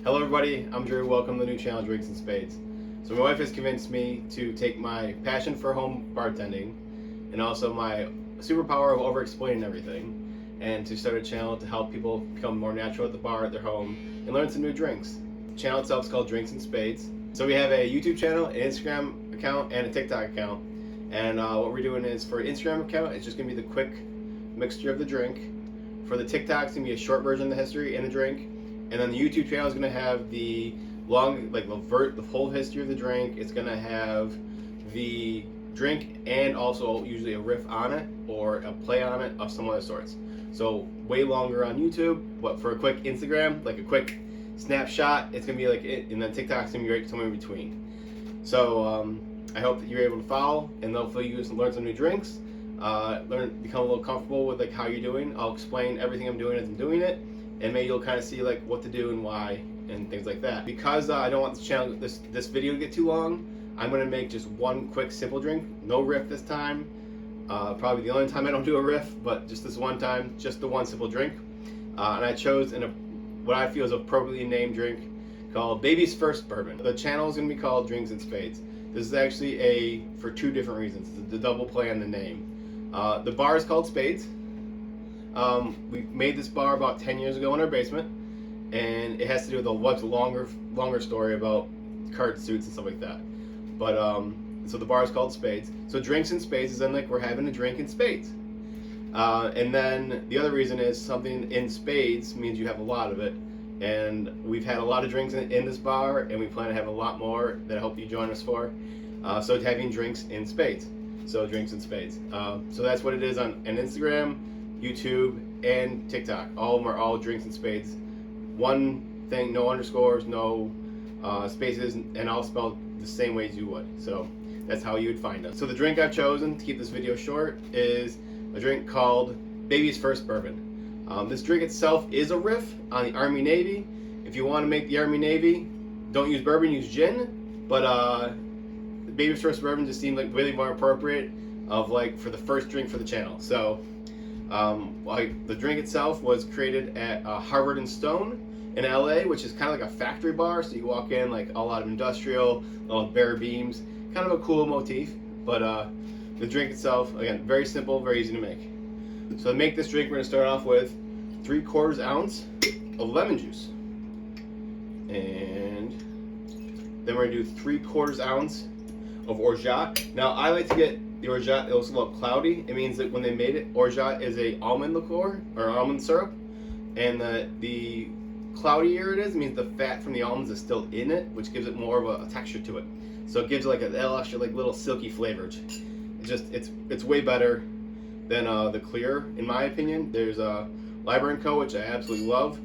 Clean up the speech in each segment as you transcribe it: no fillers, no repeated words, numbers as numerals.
Hello everybody, I'm Drew. Welcome to the new channel, Drinks and Spades. So my wife has convinced me to take my passion for home bartending and also my superpower of over-explaining everything and to start a channel to help people become more natural at the bar at their home and learn some new drinks. The channel itself is called Drinks and Spades. So we have a YouTube channel, an Instagram account, and a TikTok account. And what we're doing is for Instagram account, it's just going to be the quick mixture of the drink. For the TikTok, it's going to be a short version of the history and a drink. And then the YouTube channel is going to have the long, the full history of the drink. It's going to have the drink and also usually a riff on it or a play on it of some other sorts. So way longer on YouTube, but for a quick Instagram, like a quick snapshot, it's going to be like it, and then TikTok's going to be right somewhere in between. So I hope that you're able to follow, and hopefully you learn some new drinks, become a little comfortable with like how you're doing. I'll explain everything I'm doing as I'm doing it. And maybe you'll kind of see like what to do and why and things like that. Because I don't want this channel, this video to get too long, I'm gonna make just one quick simple drink, no riff this time. Probably the only time I don't do a riff, but just this one time, just the one simple drink. And I chose what I feel is appropriately named drink called Baby's First Bourbon. The channel is gonna be called Drinks and Spades. This is actually for two different reasons. The double play on the name. The bar is called Spades. We made this bar about 10 years ago in our basement, and it has to do with a much longer story about card suits and stuff like that. But so the bar is called Spades. So Drinks and Spades is then like we're having a drink in spades. And then the other reason is something in spades means you have a lot of it. And we've had a lot of drinks in this bar, and we plan to have a lot more that I hope you join us for. So having drinks in spades. So Drinks and Spades. So that's what it is on Instagram, YouTube, and TikTok. All of them are all Drinks and Spades. One thing, no underscores, no spaces, and all spelled the same way as you would. So that's how you would find us. So the drink I've chosen to keep this video short is a drink called Baby's First Bourbon. This drink itself is a riff on the Army Navy. If you want to make the Army Navy, don't use bourbon, use gin. But Baby's First Bourbon just seemed like really more appropriate of like for the first drink for the channel. So the drink itself was created at Harvard and Stone in LA, which is kind of like a factory bar. So you walk in like a lot of industrial, a lot of bare beams, kind of a cool motif. But the drink itself, again, very simple, very easy to make. So to make this drink, we're gonna start off with 3/4 ounce of lemon juice, and then we're gonna do 3/4 ounce of Orgeat. Now I like to get the Orgeat, it looks a little cloudy. It means that when they made it, Orgeat is a almond liqueur or almond syrup, and the cloudier it is, it means the fat from the almonds is still in it, which gives it more of a texture to it. So it gives it like a extra like little silky flavor. It's way better than the clear, in my opinion. There's Liber & Co, which I absolutely love.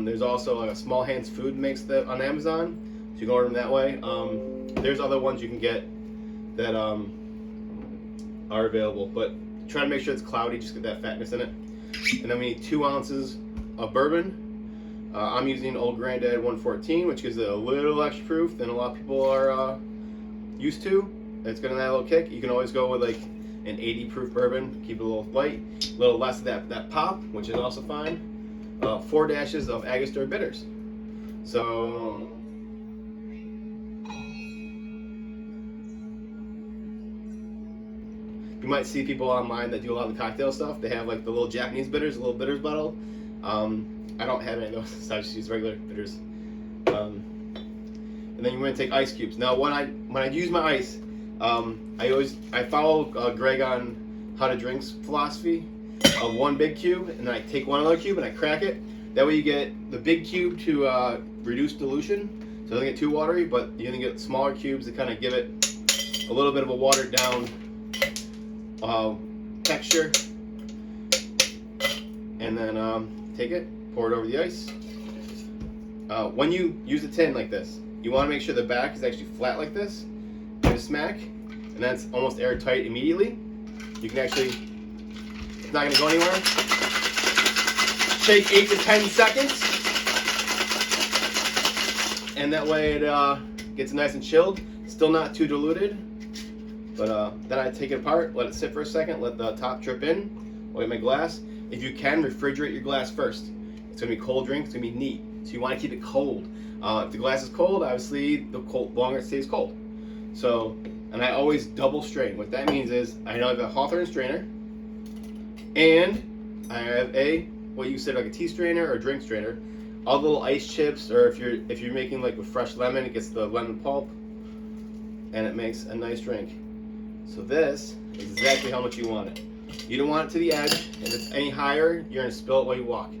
There's also like a Small Hands Food makes that on Amazon, so you can order them that way. There's other ones you can get that are available, but try to make sure it's cloudy, just get that fatness in it. And then we need 2 ounces of bourbon. I'm using Old Grandad 114, which gives it a little extra proof than a lot of people are used to. It's gonna add a little kick. You can always go with like an 80 proof bourbon, keep it a little light, a little less of that pop, which is also fine. 4 dashes of Angostura bitters. So you might see people online that do a lot of the cocktail stuff. They have like the little Japanese bitters, a little bitters bottle. I don't have any of those, so I just use regular bitters. And then you're going to take ice cubes. Now when I use my ice, I follow Greg on how to drinks philosophy of 1 big cube, and then I take 1 other cube and I crack it. That way you get the big cube to reduce dilution, so it doesn't get too watery, but you're going to get smaller cubes to kind of give it a little bit of a watered down texture. And then take it, pour it over the ice. When you use a tin like this, you want to make sure the back is actually flat like this. Give it a smack, and that's almost airtight immediately. You can actually, it's not going to go anywhere. Take 8 to 10 seconds, and that way it gets nice and chilled. Still not too diluted. But then I take it apart, let it sit for a second, let the top drip in, away my glass. If you can, refrigerate your glass first. It's gonna be a cold drink, it's gonna be neat. So you want to keep it cold. If the glass is cold, obviously the longer it stays cold. So, and I always double strain. What that means is I know I have a Hawthorne strainer, and I have what you said, like a tea strainer or a drink strainer. All the little ice chips, or if you're making like with fresh lemon, it gets the lemon pulp, and it makes a nice drink. So this is exactly how much you want it. You don't want it to the edge. If it's any higher, you're gonna spill it while you walk.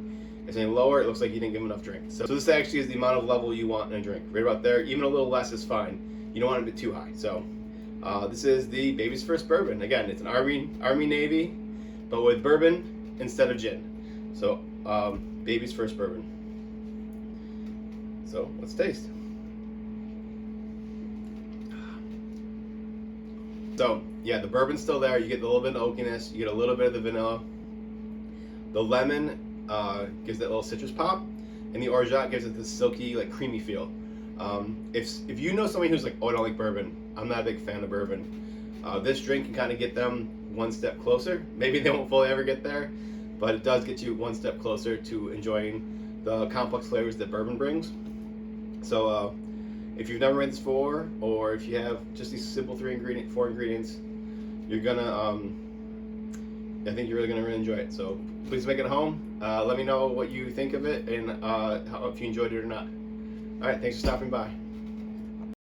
If it's any lower, it looks like you didn't give enough drink. So this actually is the amount of level you want in a drink. Right about there. Even a little less is fine. You don't want it to be too high. So this is the Baby's First Bourbon. Again, it's an Army Navy, but with bourbon instead of gin. So Baby's First Bourbon. So let's taste. So yeah, the bourbon's still there. You get a little bit of oakiness. You get a little bit of the vanilla. The lemon gives that little citrus pop, and the orgeat gives it this silky, like creamy feel. If you know somebody who's like, oh, I don't like bourbon, I'm not a big fan of bourbon, this drink can kind of get them one step closer. Maybe they won't fully ever get there, but it does get you one step closer to enjoying the complex flavors that bourbon brings. So if you've never made this before, or if you have just these simple 4 ingredients, you're gonna, I think you're really enjoy it. So please make it at home. Let me know what you think of it, and if you enjoyed it or not. All right, thanks for stopping by.